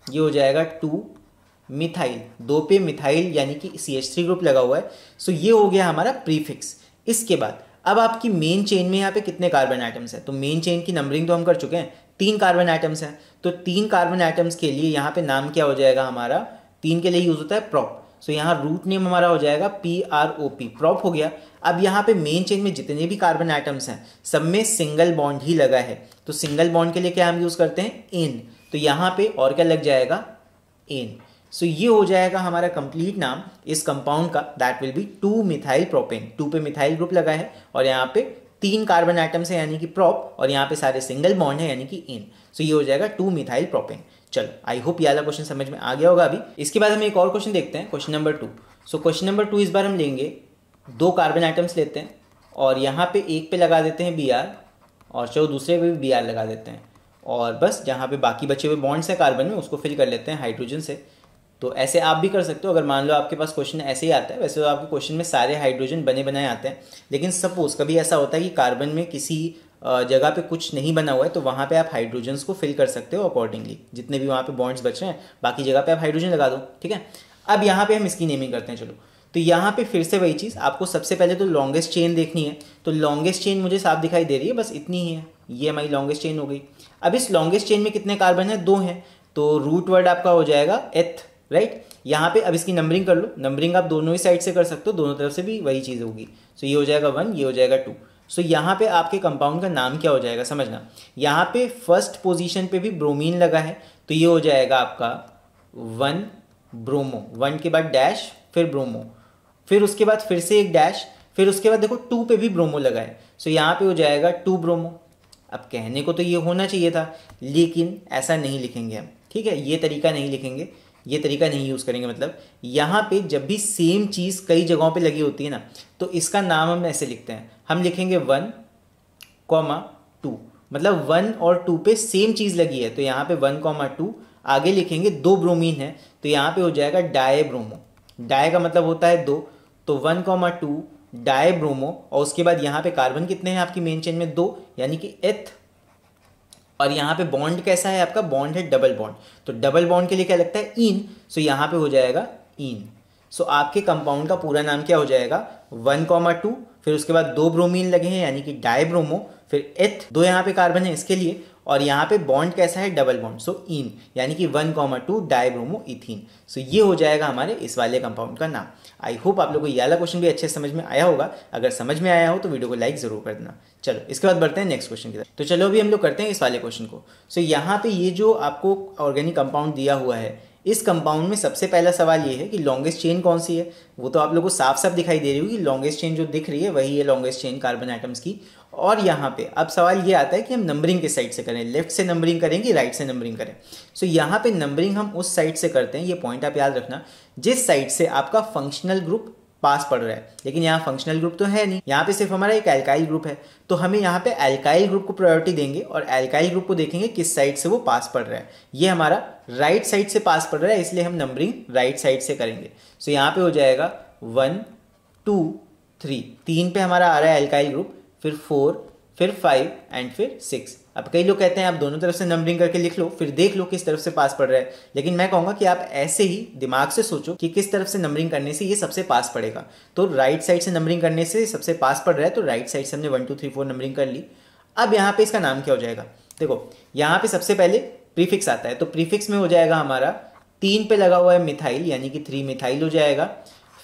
ये हो जाएगा 2 मिथाइल, 2 पे मिथाइल यानी कि CH3 ग्रुप लगा हुआ है। सो ये हो गया हमारा प्रीफिक्स। इसके बाद अब आपकी मेन चेन में यहाँ पे कितने कार्बन एटम्स हैं, तो मेन चेन की नंबरिंग तो हम कर चुके हैं, 3 कार्बन एटम्स हैं। तो 3 कार्बन एटम्स के लिए यहाँ पे नाम क्या हो जाएगा हमारा, 3 के लिए यूज होता है प्रॉप। सो यहाँ रूट नेम हमारा हो जाएगा PROP, प्रॉप हो गया। अब यहाँ पे मेन चेन में जितने भी कार्बन एटम्स हैं सब में सिंगल बॉन्ड ही लगा है, तो सिंगल बॉन्ड के लिए क्या हम यूज करते हैं, एन। तो यहाँ पे और क्या लग जाएगा, एन। सो ये हो जाएगा हमारा कंप्लीट नाम इस कंपाउंड का, that will be 2 methyl propane. 2 पे मिथाइल ग्रुप लगा है और यहाँ पे 3 कार्बन एटम्स है यानी कि प्रॉप, और यहाँ पे सारे सिंगल बॉन्ड है यानी कि एन। सो ये हो जाएगा 2 मिथाइल प्रोपेन। चलो आई होप ये वाला क्वेश्चन समझ में आ गया होगा अभी। इसके बाद हम एक और क्वेश्चन देखते हैं, question number 2। So question number 2 इस बार हम लेंगे 2 कार्बन एटम्स लेते हैं और यहाँ पे एक पे लगा देते हैं Br और चलो दूसरे पे भी Br लगा देते हैं, और बस जहाँ पे बाकी बचे हुए बॉन्ड्स है कार्बन में उसको फिल कर लेते हैं हाइड्रोजन से। तो ऐसे आप भी कर सकते हो अगर मान लो आपके पास क्वेश्चन ऐसे ही आता है। वैसे तो आपके क्वेश्चन में सारे हाइड्रोजन बने बनाए आते हैं, लेकिन सपोज कभी ऐसा होता है कि कार्बन में किसी जगह पे कुछ नहीं बना हुआ है, तो वहाँ पे आप हाइड्रोजन्स को फिल कर सकते हो अकॉर्डिंगली, जितने भी वहाँ पे बॉन्ड्स बच रहे हैं बाकी जगह पे आप हाइड्रोजन लगा दो, ठीक है। अब यहाँ पे हम इसकी नेमिंग करते हैं। चलो तो यहाँ पे फिर से वही चीज़, आपको सबसे पहले तो लॉन्गेस्ट चेन देखनी है। तो लॉन्गेस्ट चेन मुझे साफ दिखाई दे रही है, बस इतनी ही है, ये हमारी लॉन्गेस्ट चेन हो गई। अब इस लॉन्गेस्ट चेन में कितने कार्बन है, 2 हैं, तो रूट वर्ड आपका हो जाएगा एथ, राइट। यहाँ पे अब इसकी नंबरिंग कर लो, नंबरिंग आप दोनों ही साइड से कर सकते हो, दोनों तरफ से भी वही चीज़ होगी। सो ये हो जाएगा 1, ये हो जाएगा 2। सो यहाँ पे आपके कंपाउंड का नाम क्या हो जाएगा समझना, यहाँ पे फर्स्ट पोजीशन पे भी ब्रोमीन लगा है तो ये हो जाएगा आपका 1 ब्रोमो, 1 के बाद डैश फिर ब्रोमो, फिर उसके बाद फिर से एक डैश, फिर उसके बाद देखो 2 पे भी ब्रोमो लगा है। सो यहाँ पे हो जाएगा 2 ब्रोमो। अब कहने को तो ये होना चाहिए था, लेकिन ऐसा नहीं लिखेंगे हम, ठीक है, ये तरीका नहीं लिखेंगे। ये तरीका नहीं यूज़ करेंगे। मतलब यहाँ पे जब भी सेम चीज़ कई जगहों पे लगी होती है ना, तो इसका नाम हम ऐसे लिखते हैं, हम लिखेंगे 1,2, मतलब 1 और 2 पे सेम चीज़ लगी है तो यहाँ पे 1,2, आगे लिखेंगे 2 ब्रोमीन है तो यहाँ पे हो जाएगा डाई ब्रोमो। डाई का मतलब होता है 2, तो 1,2 डाई ब्रोमो, और उसके बाद यहाँ पे कार्बन कितने हैं आपकी मेन चेन में 2, यानी कि एथ। और यहाँ पे बॉन्ड कैसा है आपका, बॉन्ड है डबल बॉन्ड, तो डबल बॉन्ड के लिए क्या लगता है, इन, सो यहाँ पे हो जाएगा इन। सो आपके कंपाउंड का पूरा नाम क्या हो जाएगा, 1,2, फिर उसके बाद 2 ब्रोमीन लगे हैं यानी कि डाई ब्रोमो, फिर एथ, 2 यहाँ पे कार्बन है इसके लिए, और यहाँ पे बॉन्ड कैसा है, डबल बॉन्ड, सो इन, यानी कि 1,2 डाई ब्रोमो इथीन। सो ये हो जाएगा हमारे इस वाले कंपाउंड का नाम। आई होप आप लोगों को ये वाला क्वेश्चन भी अच्छे से समझ में आया होगा। अगर समझ में आया हो तो वीडियो को लाइक जरूर कर देना। चलो इसके बाद बढ़ते हैं नेक्स्ट क्वेश्चन की तरफ। तो चलो अभी हम लोग करते हैं इस वाले क्वेश्चन को। सो यहाँ पे ये जो आपको ऑर्गेनिक कंपाउंड दिया हुआ है, इस कंपाउंड में सबसे पहला सवाल ये है कि लॉन्गेस्ट चेन कौन सी है। वो तो आप लोगों को साफ साफ दिखाई दे रही होगी, लॉन्गेस्ट चेन जो दिख रही है वही है लॉन्गेस्ट चेन कार्बन एटम्स की। और यहाँ पे अब सवाल ये आता है कि हम नंबरिंग किस साइड से करें, लेफ्ट से नंबरिंग करेंगे राइट से नंबरिंग करें। सो यहाँ पे नंबरिंग हम उस साइड से करते हैं, ये पॉइंट आप याद रखना, जिस साइड से आपका फंक्शनल ग्रुप पास पड़ रहा है। लेकिन यहाँ फंक्शनल ग्रुप तो है नहीं, यहाँ पे सिर्फ हमारा एक एल्काइल ग्रुप है, तो हमें यहाँ पे एल्काइल ग्रुप को प्रायोरिटी देंगे और एल्काइल ग्रुप को देखेंगे किस साइड से वो पास पड़ रहा है। ये हमारा राइट साइड से पास पड़ रहा है, इसलिए हम नंबरिंग राइट साइड से करेंगे। सो यहाँ पे हो जाएगा 1, 2, 3, 3 पे हमारा आ रहा है एल्काइल ग्रुप, फिर 4, फिर 5 एंड फिर 6। अब कई लोग कहते हैं आप दोनों तरफ से नंबरिंग करके लिख लो, फिर देख लो किस तरफ से पास पड़ रहा है, लेकिन मैं कहूँगा कि आप ऐसे ही दिमाग से सोचो कि किस तरफ से नंबरिंग करने से ये सबसे पास पड़ेगा। तो राइट साइड से नंबरिंग करने से सबसे पास पड़ रहा है, तो राइट साइड से हमने 1, 2, 3, 4 नंबरिंग कर ली। अब यहाँ पे इसका नाम क्या हो जाएगा, देखो यहाँ पे सबसे पहले प्रीफिक्स आता है, तो प्रीफिक्स में हो जाएगा हमारा 3 पे लगा हुआ है मिथाइल, यानी कि 3 मिथाइल हो जाएगा।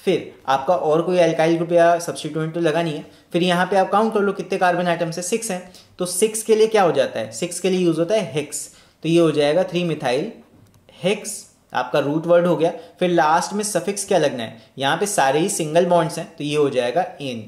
फिर आपका और कोई एल्काइल ग्रुप या सब्स्टिट्यूएंट तो लगा नहीं है। फिर यहाँ पे आप काउंट कर लो कितने कार्बन आइटम्स है, 6 है, तो 6 के लिए क्या हो जाता है, 6 के लिए यूज होता है हेक्स, तो ये हो जाएगा 3 मिथाइल हेक्स, आपका रूट वर्ड हो गया। फिर लास्ट में सफिक्स क्या लगना है, यहाँ पे सारे ही सिंगल बॉन्ड्स हैं, तो ये हो जाएगा एन,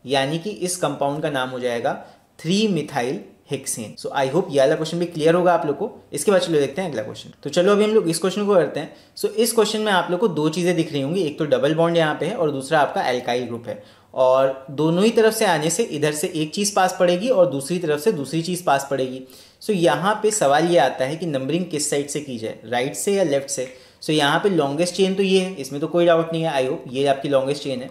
यानी कि इस कंपाउंड का नाम हो जाएगा 3 methyl hexane. So I hope ये वाला क्वेश्चन भी क्लियर होगा आप लोग को। इसके बाद चलो देखते हैं अगला क्वेश्चन। तो चलो अभी हम लोग इस क्वेश्चन को करते हैं। सो इस क्वेश्चन में आप लोग को 2 चीज़ें दिख रही होंगी, एक तो डबल बॉन्ड यहाँ पे है और दूसरा आपका एल्काइल ग्रुप है, और दोनों ही तरफ से आने से इधर से एक चीज़ पास पड़ेगी और दूसरी तरफ से दूसरी चीज़ पास पड़ेगी। सो यहाँ पे सवाल ये आता है कि नंबरिंग किस साइड से की जाए, राइट से या लेफ्ट से। सो यहाँ पे लॉन्गेस्ट चेन तो ये है, इसमें तो कोई डाउट नहीं है। आई होप ये आपकी लॉन्गेस्ट चेन है,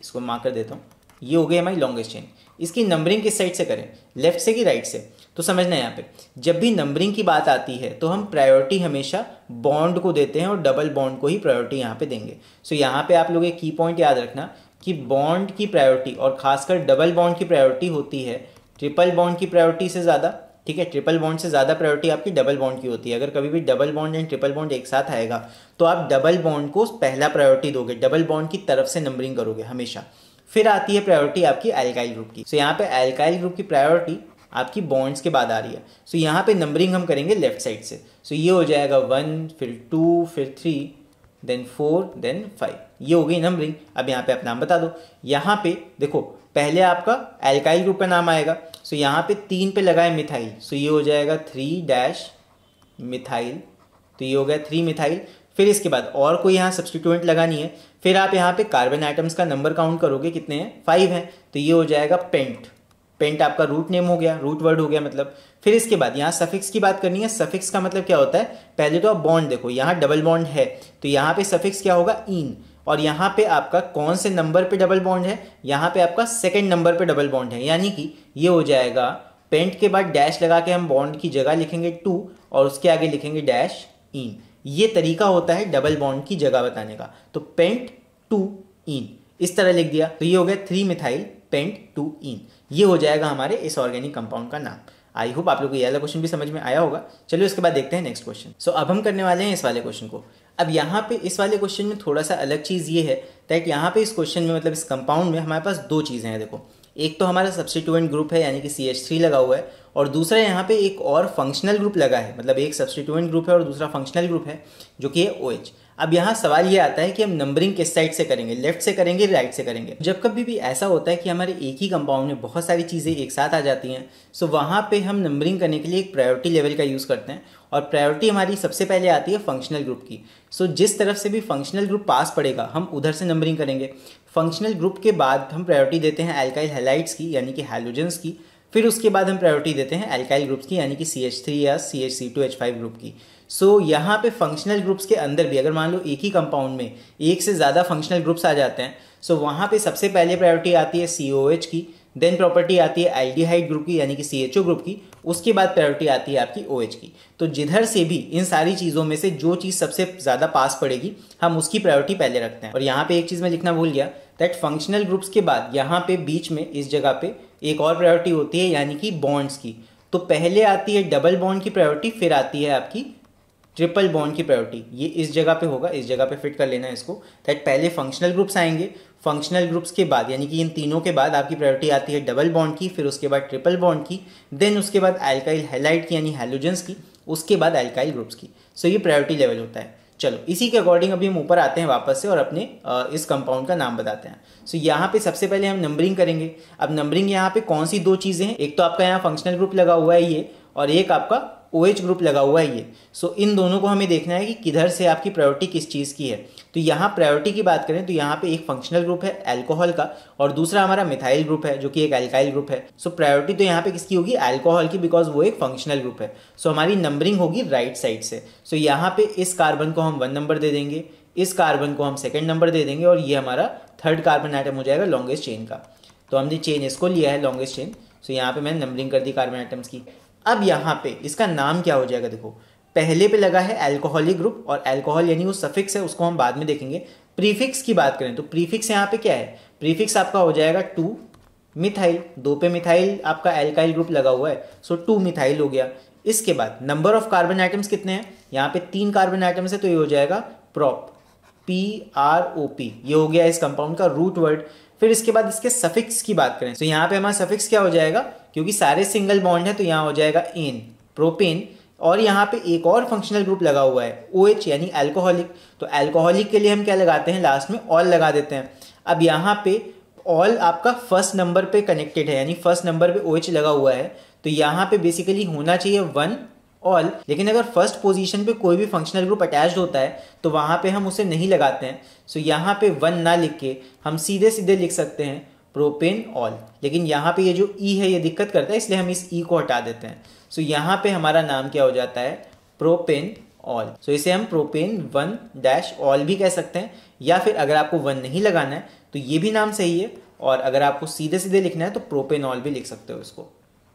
इसको मार्क कर देता हूँ, ये हो गई हमारी लॉन्गेस्ट चेन। इसकी नंबरिंग किस साइड से करें, लेफ्ट से कि राइट से। तो समझना यहाँ पे जब भी नंबरिंग की बात आती है तो हम प्रायोरिटी हमेशा बॉन्ड को देते हैं और डबल बॉन्ड को ही प्रायोरिटी यहाँ पे देंगे। सो यहाँ पे आप लोग एक की पॉइंट याद रखना कि बॉन्ड की प्रायोरिटी और खासकर डबल बॉन्ड की प्रायोरिटी होती है ट्रिपल बॉन्ड की प्रायोरिटी से ज़्यादा। ठीक है, ट्रिपल बॉन्ड से ज़्यादा प्रायोरिटी आपकी डबल बॉन्ड की होती है। अगर कभी भी double bond and triple bond एक साथ आएगा तो आप डबल बॉन्ड को पहला प्रायोरिटी दोगे, डबल बॉन्ड की तरफ से नंबरिंग करोगे हमेशा। फिर आती है प्रायोरिटी आपकी एल्काइल ग्रुप की। सो यहाँ पे एल्काइल ग्रुप की प्रायोरिटी आपकी बॉन्ड्स के बाद आ रही है। सो यहाँ पे नंबरिंग हम करेंगे लेफ्ट साइड से। सो ये हो जाएगा 1, फिर 2, फिर 3, देन 4, देन 5, ये हो गई नंबरिंग। अब यहाँ पे आप नाम बता दो। यहाँ पे देखो पहले आपका एल्काइल ग्रुप का नाम आएगा। सो यहाँ पे 3 पे लगा है मिथाइल, सो ये हो जाएगा 3 मिथाइल, तो ये हो गया 3 मिथाइल। फिर इसके बाद और कोई यहाँ सब्स्टिट्यूएंट लगानी है। फिर आप यहाँ पे कार्बन आइटम्स का नंबर काउंट करोगे, कितने हैं, 5 हैं, तो ये हो जाएगा पेंट। पेंट आपका रूट नेम हो गया, रूट वर्ड हो गया मतलब। फिर इसके बाद यहाँ सफिक्स की बात करनी है। सफिक्स का मतलब क्या होता है, पहले तो आप बॉन्ड देखो, यहाँ डबल बॉन्ड है तो यहाँ पे सफिक्स क्या होगा, इन। और यहाँ पे आपका कौन से नंबर पे डबल बॉन्ड है, यहाँ पे आपका सेकंड नंबर पे डबल बॉन्ड है, यानी कि ये हो जाएगा पेंट के बाद डैश लगा के हम बॉन्ड की जगह लिखेंगे 2 और उसके आगे लिखेंगे डैश इन। ये तरीका होता है डबल बॉन्ड की जगह बताने का। तो पेंट 2 इन इस तरह लिख दिया, तो ये हो गया 3 मिथाइल पेंट 2 इन। ये हो जाएगा हमारे इस ऑर्गेनिक कंपाउंड का नाम। आई होप आप लोग को ये वाला क्वेश्चन भी समझ में आया होगा। चलिए उसके बाद देखते हैं नेक्स्ट क्वेश्चन। सो अब हम करने वाले हैं इस वाले क्वेश्चन को। अब यहाँ पे इस वाले क्वेश्चन में थोड़ा सा अलग चीज़ ये है दैट यहाँ पे इस क्वेश्चन में मतलब इस कंपाउंड में हमारे पास 2 चीज़ें हैं। देखो एक तो हमारा सब्स्टिट्यूएंट ग्रुप है यानी कि CH3 लगा हुआ है, और दूसरा यहाँ पे एक और फंक्शनल ग्रुप लगा है, मतलब एक सब्स्टिट्यूएंट ग्रुप है और दूसरा फंक्शनल ग्रुप है जो कि है OH। अब यहाँ सवाल ये आता है कि हम नंबरिंग किस साइड से करेंगे, लेफ्ट से करेंगे राइट से करेंगे। जब कभी भी ऐसा होता है कि हमारे एक ही कंपाउंड में बहुत सारी चीज़ें एक साथ आ जाती हैं, सो वहाँ पे हम नंबरिंग करने के लिए एक प्रायोरिटी लेवल का यूज़ करते हैं और प्रायोरिटी हमारी सबसे पहले आती है फंक्शनल ग्रुप की। सो जिस तरफ से भी फंक्शनल ग्रुप पास पड़ेगा हम उधर से नंबरिंग करेंगे। फंक्शनल ग्रुप के बाद हम प्रायोरिटी देते हैं एल्काइल हैलाइड्स की यानी कि हैलोजेंस की, फिर उसके बाद हम प्रायोरिटी देते हैं एल्काइल ग्रुप्स की यानी कि CH3 या CH2H5 ग्रुप की। सो यहाँ पे फंक्शनल ग्रुप्स के अंदर भी अगर मान लो एक ही कंपाउंड में एक से ज़्यादा फंक्शनल ग्रुप्स आ जाते हैं, सो वहाँ पे सबसे पहले प्रायोरिटी आती है COH की, देन प्रॉपर्टी आती है एल्डिहाइड ग्रुप की यानी कि CHO ग्रुप की, उसके बाद प्रायोरिटी आती है आपकी OH की। तो जिधर से भी इन सारी चीज़ों में से जो चीज़ सबसे ज़्यादा पास पड़ेगी हम उसकी प्रायोरिटी पहले रखते हैं। और यहाँ पे एक चीज़ मैं लिखना भूल गया, दैट फंक्शनल ग्रुप्स के बाद यहाँ पे बीच में इस जगह पे एक और प्रायोरिटी होती है यानी कि बॉन्ड्स की। तो पहले आती है डबल बॉन्ड की प्रायोरिटी, फिर आती है आपकी ट्रिपल बॉन्ड की प्रायोरिटी। ये इस जगह पे होगा, इस जगह पे फिट कर लेना है इसको, दैट पहले फंक्शनल ग्रुप्स आएंगे, फंक्शनल ग्रुप्स के बाद यानी कि इन तीनों के बाद आपकी प्रायोरिटी आती है डबल बॉन्ड की, फिर उसके बाद ट्रिपल बॉन्ड की, देन उसके बाद एल्काइल हैलाइड की यानी हैलोजेंस की, उसके बाद एल्काइल ग्रुप्स की। सो ये प्रायोरिटी लेवल होता है। चलो इसी के अकॉर्डिंग अभी हम ऊपर आते हैं वापस से और अपने इस कंपाउंड का नाम बताते हैं। सो यहाँ पे सबसे पहले हम नंबरिंग करेंगे। अब नंबरिंग यहाँ पे कौन सी दो चीज़ें हैं, एक तो आपका यहाँ फंक्शनल ग्रुप लगा हुआ है ये, और एक आपका OH ग्रुप लगा हुआ है ये। सो इन दोनों को हमें देखना है कि किधर से आपकी प्रायोरिटी किस चीज़ की है। तो यहाँ प्रायोरिटी की बात करें तो यहाँ पे एक फंक्शनल ग्रुप है अल्कोहल का और दूसरा हमारा मिथाइल ग्रुप है जो कि एक अल्काइल ग्रुप है। सो प्रायोरिटी तो यहाँ पे किसकी होगी, अल्कोहल की, बिकॉज वो एक फंक्शनल ग्रुप है। सो हमारी नंबरिंग होगी राइट साइड से। सो यहाँ पे इस कार्बन को हम 1 नंबर दे देंगे, इस कार्बन को हम 2nd नंबर दे देंगे और ये हमारा 3rd कार्बन आइटम हो जाएगा लॉन्गेस्ट चेन का। तो हमने चेन इसको लिया है लॉन्गेस्ट चेन। सो यहाँ पे मैंने नंबरिंग कर दी कार्बन आइटम्स की। अब यहाँ पे इसका नाम क्या हो जाएगा, देखो पहले पे लगा है अल्कोहलिक ग्रुप और अल्कोहल यानी वो सफिक्स है, उसको हम बाद में देखेंगे। प्रीफिक्स की बात करें तो प्रीफिक्स यहाँ पे क्या है, प्रीफिक्स आपका हो जाएगा 2 मिथाइल, 2 पे मिथाइल आपका अल्काइल ग्रुप लगा हुआ है, सो 2 मिथाइल हो गया। इसके बाद नंबर ऑफ कार्बन आइटम्स कितने हैं, यहाँ पे 3 कार्बन आइटम्स है तो ये हो जाएगा प्रोप, PROP, ये हो गया इस कंपाउंड का रूट वर्ड। फिर इसके बाद इसके सफिक्स की बात करें तो यहाँ पे हमारा सफिक्स क्या हो जाएगा, क्योंकि सारे सिंगल बॉन्ड है तो यहाँ हो जाएगा एन, प्रोपेन। और यहाँ पे एक और फंक्शनल ग्रुप लगा हुआ है OH यानी अल्कोहलिक, तो अल्कोहलिक के लिए हम क्या लगाते हैं, लास्ट में ऑल लगा देते हैं। अब यहाँ पे ऑल आपका फर्स्ट नंबर पे कनेक्टेड है यानी फर्स्ट नंबर पे OH लगा हुआ है, तो यहाँ पे बेसिकली होना चाहिए 1 ऑल, लेकिन अगर फर्स्ट पोजीशन पे कोई भी फंक्शनल ग्रुप अटैच्ड होता है तो वहाँ पे हम उसे नहीं लगाते हैं। सो यहाँ पे 1 ना लिख के हम सीधे सीधे लिख सकते हैं प्रोपेन ऑल, लेकिन यहाँ पे ये जो E है ये दिक्कत करता है इसलिए हम इस E को हटा देते हैं। सो यहाँ पे हमारा नाम क्या हो जाता है, प्रोपेन ऑल। सो इसे हम प्रोपेन 1 ऑल भी कह सकते हैं, या फिर अगर आपको 1 नहीं लगाना है तो ये भी नाम सही है, और अगर आपको सीधे सीधे लिखना है तो प्रोपेन ऑल भी लिख सकते हो इसको।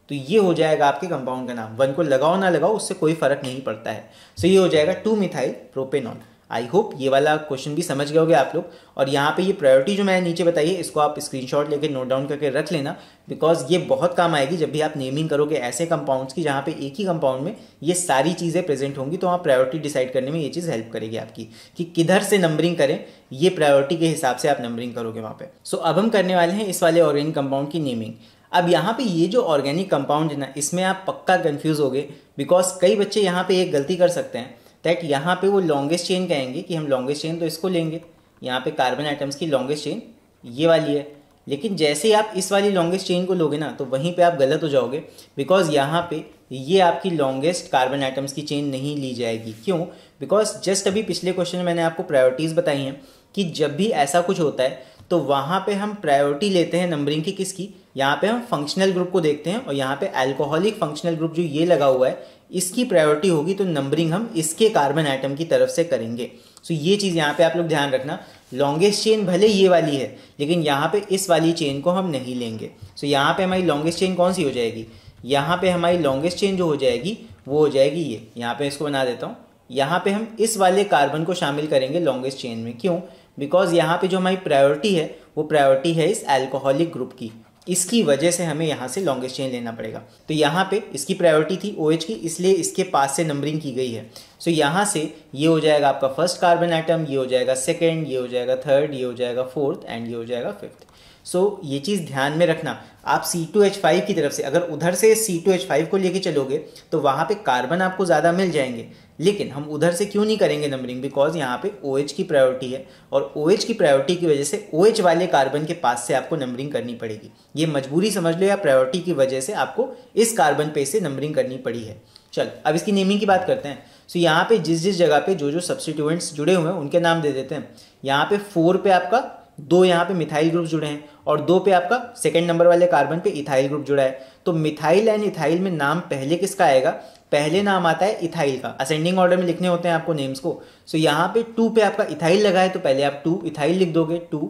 तो ये हो जाएगा आपके कंपाउंड का नाम। 1 को लगाओ ना लगाओ उससे कोई फर्क नहीं पड़ता है। सो ये हो जाएगा 2 मिथाइल प्रोपेनॉल। आई होप ये वाला क्वेश्चन भी समझ गए होगे आप लोग। और यहाँ पे ये प्रायोरिटी जो मैंने नीचे बताई है इसको आप स्क्रीनशॉट लेके नोट डाउन करके रख लेना, बिकॉज ये बहुत काम आएगी जब भी आप नेमिंग करोगे ऐसे कंपाउंड्स की जहाँ पे एक ही कंपाउंड में ये सारी चीज़ें प्रेजेंट होंगी। तो आप प्रायोरिटी डिसाइड करने में ये चीज़ हेल्प करेगी आपकी कि किधर से नंबरिंग करें, ये प्रायोरिटी के हिसाब से आप नंबरिंग करोगे वहाँ पे। सो अब हम करने वाले हैं इस वाले ऑर्गेनिक कंपाउंड की नेमिंग। अब यहाँ पे ये जो ऑर्गेनिक कंपाउंड है ना, इसमें आप पक्का कंफ्यूज होगे, बिकॉज कई बच्चे यहाँ पे एक गलती कर सकते हैं दैट यहाँ पे वो लॉन्गेस्ट चेन कहेंगे कि हम लॉन्गेस्ट चेन तो इसको लेंगे, यहाँ पे कार्बन आइटम्स की लॉन्गेस्ट चेन ये वाली है, लेकिन जैसे ही आप इस वाली लॉन्गेस्ट चेन को लोगे ना तो वहीं पे आप गलत हो जाओगे, बिकॉज यहाँ पे ये आपकी लॉन्गेस्ट कार्बन आइटम्स की चेन नहीं ली जाएगी। क्यों? बिकॉज जस्ट अभी पिछले क्वेश्चन में मैंने आपको प्रायोरिटीज़ बताई हैं कि जब भी ऐसा कुछ होता है तो वहाँ पे हम प्रायोरिटी लेते हैं नंबरिंग की किसकी, यहाँ पे हम फंक्शनल ग्रुप को देखते हैं, और यहाँ पे अल्कोहलिक फंक्शनल ग्रुप जो ये लगा हुआ है इसकी प्रायोरिटी होगी, तो नंबरिंग हम इसके कार्बन आइटम की तरफ से करेंगे। सो ये चीज़ यहाँ पे आप लोग ध्यान रखना, लॉन्गेस्ट चेन भले ये वाली है लेकिन यहाँ पे इस वाली चेन को हम नहीं लेंगे। सो यहाँ पे हमारी लॉन्गेस्ट चेन कौन सी हो जाएगी, यहाँ पे हमारी लॉन्गेस्ट चेन जो हो जाएगी वो हो जाएगी ये, यहाँ पे इसको बना देता हूँ, यहाँ पे हम इस वाले कार्बन को शामिल करेंगे लॉन्गेस्ट चेन में। क्यों? बिकॉज यहाँ पे जो हमारी प्रायोरिटी है वो प्रायोरिटी है इस अल्कोहलिक ग्रुप की, इसकी वजह से हमें यहाँ से लॉन्गेस्ट चेन लेना पड़ेगा। तो यहाँ पे इसकी प्रायोरिटी थी OH की, इसलिए इसके पास से नंबरिंग की गई है। सो यहाँ से ये हो जाएगा आपका फर्स्ट कार्बन आइटम, ये हो जाएगा सेकेंड, ये हो जाएगा थर्ड, ये हो जाएगा फोर्थ एंड ये हो जाएगा फिफ्थ। सो ये चीज़ ध्यान में रखना। आप C2H5 की तरफ से अगर उधर से C2H5 को लेके चलोगे तो वहाँ पे कार्बन आपको ज़्यादा मिल जाएंगे, लेकिन हम उधर से क्यों नहीं करेंगे नंबरिंग, बिकॉज यहाँ पे OH की प्रायोरिटी है और OH की प्रायोरिटी की वजह से OH वाले कार्बन के पास से आपको नंबरिंग करनी पड़ेगी। ये मजबूरी समझ लो या प्रायोरिटी की वजह से आपको इस कार्बन पे से नंबरिंग करनी पड़ी है। चल अब इसकी नेमिंग की बात करते हैं। सो यहाँ पे जिस जिस जगह पे जो जो सब्स्टिट्यूएंट्स जुड़े हुए हैं उनके नाम दे देते हैं। यहाँ पे 4 पे आपका 2 यहाँ पे मिथाइल ग्रुप जुड़े हैं और 2 पे आपका सेकंड नंबर वाले कार्बन पे इथाइल ग्रुप जुड़ा है। तो मिथाइल एंड इथाइल में नाम पहले किसका आएगा, पहले नाम आता है इथाइल का। असेंडिंग ऑर्डर में लिखने होते हैं आपको नेम्स को। सो यहाँ पे 2 पे आपका इथाइल लगा है तो पहले आप 2 इथाइल लिख दोगे, 2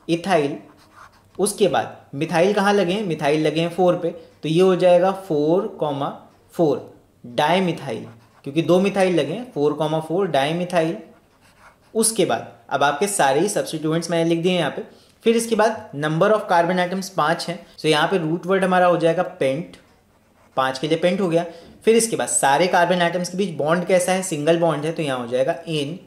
इथाइल। उसके बाद मिथाइल कहाँ लगे हैं, मिथाइल लगे हैं 4 पे, तो ये हो जाएगा 4,4 डाई मिथाइल, क्योंकि 2 मिथाइल लगे हैं, 4,4 डाई मिथाइल। उसके बाद अब आपके सारे ही सब्स्टिट्यूएंट्स मैंने लिख दिए यहाँ पे। फिर इसके बाद नंबर ऑफ कार्बन आइटम्स 5 हैं, तो यहाँ पे रूट वर्ड हमारा हो जाएगा पेंट, 5 के लिए पेंट हो गया। फिर इसके बाद सारे कार्बन आइटम्स के बीच बॉन्ड कैसा है, सिंगल बॉन्ड है, तो यहाँ हो जाएगा एन,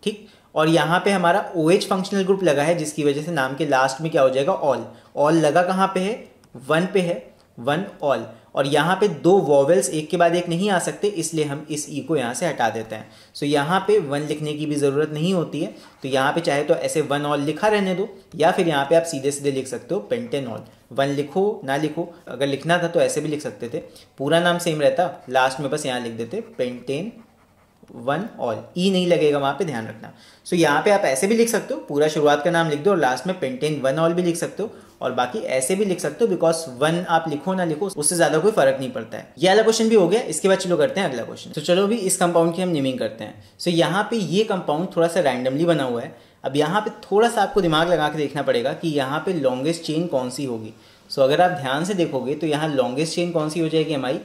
ठीक। और यहाँ पे हमारा OH फंक्शनल ग्रुप लगा है जिसकी वजह से नाम के लास्ट में क्या हो जाएगा, ऑल। ऑल लगा कहाँ पे है, 1 पे है, 1 ऑल। और यहाँ पे 2 वॉवेल्स एक के बाद एक नहीं आ सकते, इसलिए हम इस ई को यहाँ से हटा देते हैं। सो यहाँ पे 1 लिखने की भी ज़रूरत नहीं होती है, तो यहाँ पे चाहे तो ऐसे 1 ऑल लिखा रहने दो, या फिर यहाँ पे आप सीधे सीधे लिख सकते हो पेंटेनॉल। 1 लिखो ना लिखो, अगर लिखना था तो ऐसे भी लिख सकते थे, पूरा नाम सेम रहता, लास्ट में बस यहाँ लिख देते पेंटेन 1 ऑल, ई नहीं लगेगा वहाँ पे, ध्यान रखना। सो यहाँ पे आप ऐसे भी लिख सकते हो, पूरा शुरुआत का नाम लिख दो और लास्ट में पेंटेन 1 ऑल भी लिख सकते हो, और बाकी ऐसे भी लिख सकते हो, बिकॉज 1 आप लिखो ना लिखो उससे ज़्यादा कोई फर्क नहीं पड़ता है। ये वाला क्वेश्चन भी हो गया। इसके बाद चलो करते हैं अगला क्वेश्चन। तो चलो भी इस कंपाउंड की हम नेमिंग करते हैं। सो यहाँ पे ये कंपाउंड थोड़ा सा रैंडमली बना हुआ है। अब यहाँ पे थोड़ा सा आपको दिमाग लगा के देखना पड़ेगा कि यहाँ पे लॉन्गेस्ट चेन कौन सी होगी। सो अगर आप ध्यान से देखोगे तो यहाँ लॉन्गेस्ट चेन कौन सी हो जाएगी हमारी,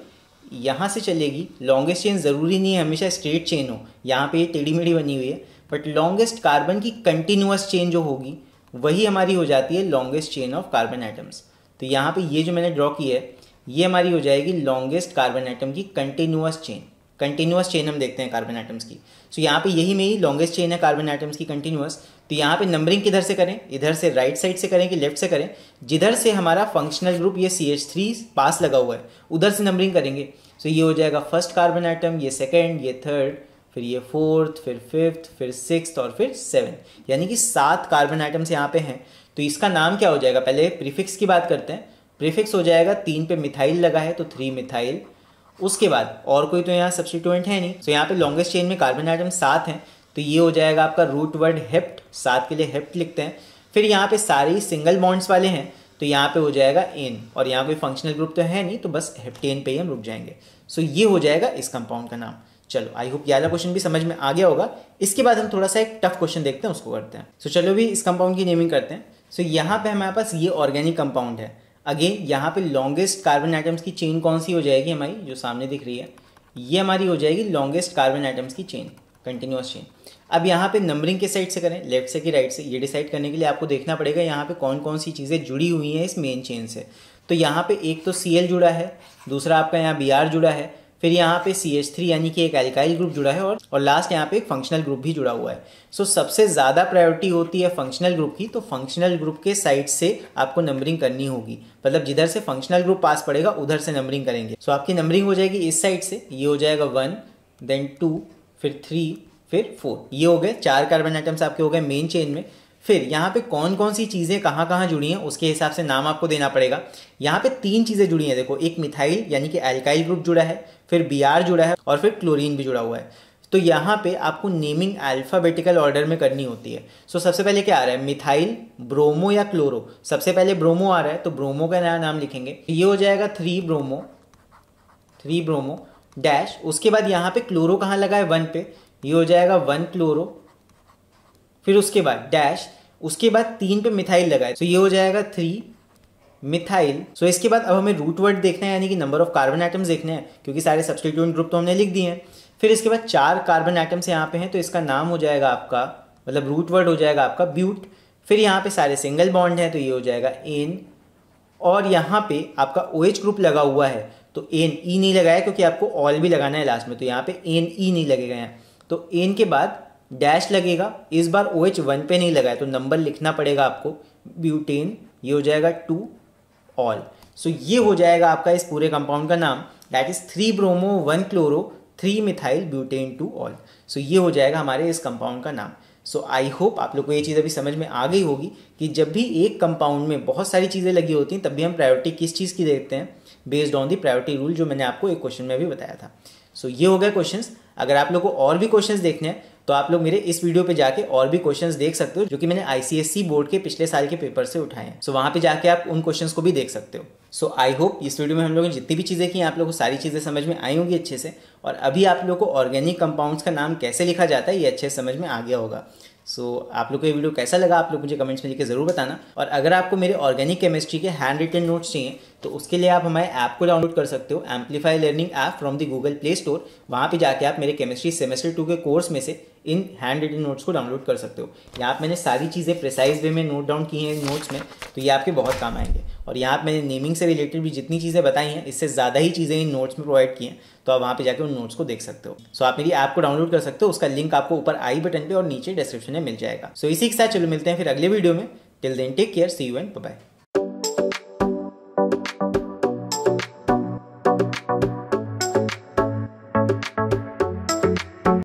यहाँ से चलेगी। लॉन्गेस्ट चेन ज़रूरी नहीं है हमेशा स्ट्रेट चेन हो, यहाँ पे ये टेढ़ी मेढ़ी बनी हुई है, बट लॉन्गेस्ट कार्बन की कंटिन्यूअस चेन जो होगी वही हमारी हो जाती है longest chain of carbon atoms. तो यहाँ पे ये जो मैंने ड्रॉ की है ये हमारी हो जाएगी लॉन्गेस्ट कार्बन एटम की कंटिन्यूअस चेन। कंटिन्यूअस चेन हम देखते हैं कार्बन एटम्स की। सो यहाँ पे यही मेरी लॉन्गेस्ट चेन है कार्बन एटम्स की कंटिन्यूअस। तो यहाँ पे नंबरिंग किधर से करें, इधर से राइट साइड से करें कि लेफ्ट से करें, जिधर से हमारा फंक्शनल ग्रुप ये CH3 पास लगा हुआ है उधर से नंबरिंग करेंगे। सो ये हो जाएगा फर्स्ट कार्बन एटम, ये सेकेंड, ये थर्ड, फिर ये फोर्थ, फिर फिफ्थ, फिर सिक्स्थ और फिर 7, यानी कि 7 कार्बन आइटम्स यहाँ पे हैं। तो इसका नाम क्या हो जाएगा, पहले प्रीफिक्स की बात करते हैं। प्रीफिक्स हो जाएगा 3 पे मिथाइल लगा है तो 3 मिथाइल। उसके बाद और कोई तो यहाँ सब्स्टिट्यूएंट है नहीं, तो यहाँ पे लॉन्गेस्ट चेन में कार्बन आइटम 7 हैं, तो ये हो जाएगा आपका रूट वर्ड हेप्ट, 7 के लिए हेप्ट लिखते हैं। फिर यहाँ पे सारी सिंगल बॉन्ड्स वाले हैं तो यहाँ पे हो जाएगा एन, और यहाँ कोई फंक्शनल ग्रुप तो है नहीं तो बस हेप्टेन पे ही हम रुक जाएंगे। सो ये हो जाएगा इस कंपाउंड का नाम। चलो आई होप ये वाला क्वेश्चन भी समझ में आ गया होगा। इसके बाद हम थोड़ा सा एक टफ क्वेश्चन देखते हैं, उसको करते हैं। सो चलो भी इस कंपाउंड की नेमिंग करते हैं। सो यहाँ पे हमारे पास ये ऑर्गेनिक कंपाउंड है। अगेन यहाँ पे लॉन्गेस्ट कार्बन आइटम्स की चेन कौन सी हो जाएगी हमारी, जो सामने दिख रही है ये हमारी हो जाएगी लॉन्गेस्ट कार्बन आइटम्स की चेन, कंटिन्यूअस चेन। अब यहाँ पे नंबरिंग के साइड से करें, लेफ्ट से कि राइट से, ये डिसाइड करने के लिए आपको देखना पड़ेगा यहाँ पे कौन कौन सी चीज़ें जुड़ी हुई हैं इस मेन चेन से। तो यहाँ पे एक तो Cl जुड़ा है, दूसरा आपका यहाँ Br जुड़ा है, फिर यहाँ पे CH3 यानी कि एक एल्काइल ग्रुप जुड़ा है, और लास्ट यहाँ पे एक फंक्शनल ग्रुप भी जुड़ा हुआ है। सो सबसे ज़्यादा प्रायोरिटी होती है फंक्शनल ग्रुप की, तो फंक्शनल ग्रुप के साइड से आपको नंबरिंग करनी होगी, मतलब जिधर से फंक्शनल ग्रुप पास पड़ेगा उधर से नंबरिंग करेंगे। सो आपकी नंबरिंग हो जाएगी इस साइड से, ये हो जाएगा 1, देन 2, फिर 3, फिर 4। ये हो गए 4 कार्बन आइटम्स आपके हो गए मेन चेन में। फिर यहाँ पे कौन कौन सी चीज़ें कहाँ कहाँ जुड़ी हैं उसके हिसाब से नाम आपको देना पड़ेगा। यहाँ पे 3 चीज़ें जुड़ी हैं, देखो, एक मिथाइल यानी कि एल्काइल ग्रुप जुड़ा है, फिर Br जुड़ा है, और फिर क्लोरीन भी जुड़ा हुआ है। तो यहाँ पे आपको नेमिंग अल्फ़ाबेटिकल ऑर्डर में करनी होती है। सो सबसे पहले क्या आ रहा है, मिथाइल, ब्रोमो या क्लोरो। सबसे पहले ब्रोमो आ रहा है तो ब्रोमो का नया नाम लिखेंगे, ये हो जाएगा 3 ब्रोमो डैश। उसके बाद यहाँ पे क्लोरो कहाँ लगा है, 1 पे, ये हो जाएगा 1 क्लोरो, फिर उसके बाद डैश, उसके बाद 3 पे मिथाइल लगा है तो ये हो जाएगा 3 मिथाइल। सो इसके बाद अब हमें रूट वर्ड देखना है, यानी कि नंबर ऑफ कार्बन आइटम्स देखने हैं, क्योंकि सारे सब्स्टिट्यूएंट ग्रुप तो हमने लिख दिए हैं। फिर इसके बाद 4 कार्बन आइटम्स यहाँ पे हैं तो इसका नाम हो जाएगा आपका, मतलब रूट वर्ड हो जाएगा आपका ब्यूट। फिर यहाँ पे सारे सिंगल बॉन्ड हैं तो ये हो जाएगा एन, और यहाँ पे आपका OH ग्रुप लगा हुआ है तो एन, ई नहीं लगाया क्योंकि आपको ऑल भी लगाना है लास्ट में, तो यहाँ पे एन ई नहीं लगेगा यहाँ। तो एन के बाद डैश लगेगा, इस बार OH 1 पे नहीं लगा है तो नंबर लिखना पड़ेगा आपको, ब्यूटेन, ये हो जाएगा 2 ऑल। सो ये हो जाएगा आपका इस पूरे कंपाउंड का नाम, that is 3 bromo 1 chloro 3 methyl butane 2 ol. So ये हो जाएगा हमारे इस कंपाउंड का नाम। सो आई होप आप लोग को ये चीज़ अभी समझ में आ गई होगी कि जब भी एक कंपाउंड में बहुत सारी चीज़ें लगी होती हैं तब भी हम प्रायोरिटी किस चीज़ की देखते हैं, based on the priority rule, जो मैंने आपको एक क्वेश्चन में भी बताया था। सो ये हो गए क्वेश्चंस। अगर आप लोग को और भी क्वेश्चंस देखने हैं तो आप लोग मेरे इस वीडियो पे जाके और भी क्वेश्चंस देख सकते हो जो कि मैंने ICSE बोर्ड के पिछले साल के पेपर से उठाए हैं। सो वहाँ पे जाके आप उन क्वेश्चंस को भी देख सकते हो। सो आई होप इस वीडियो में हम लोगों ने जितनी भी चीज़ें की आप लोगों को सारी चीज़ें समझ में आई होंगी अच्छे से, और अभी आप लोग को ऑर्गेनिक कंपाउंड्स का नाम कैसे लिखा जाता है ये अच्छे से समझ में आ गया होगा। सो आप लोग को ये वीडियो कैसा लगा आप लोग मुझे कमेंट्स में लिख के ज़रूर बताना। और अगर आपको मेरे ऑर्गेनिक केमिस्ट्री के हैंड रिटन नोट्स चाहिए तो उसके लिए आप हमारे ऐप को डाउनलोड कर सकते हो, amplify learning app from the Google play store. वहाँ पे जाके आप मेरे केमिस्ट्री सेमेस्टर 2 के कोर्स में से इन हैंड रिटन नोट्स को डाउनलोड कर सकते हो। यहाँ पे मैंने सारी चीज़ें प्रिसाइज वे में नोट डाउन की हैं इन नोट्स में, तो ये आपके बहुत काम आएंगे। और यहाँ पे मैंने नेमिंग से रिलेटेड भी जितनी चीज़ें बताई हैं इससे ज़्यादा ही चीज़ें इन नोट्स में प्रोवाइड की हैं, तो आप वहाँ पे जाकर उन नोट्स को देख सकते हो। सो आप मेरी ऐप को डाउनलोड कर सकते हो, उसका लिंक आपको ऊपर आई बटन पे और नीचे डिस्क्रिप्शन में मिल जाएगा। सो इसी के साथ चलो मिलते हैं फिर अगले वीडियो में। Till then take care, see you and bye.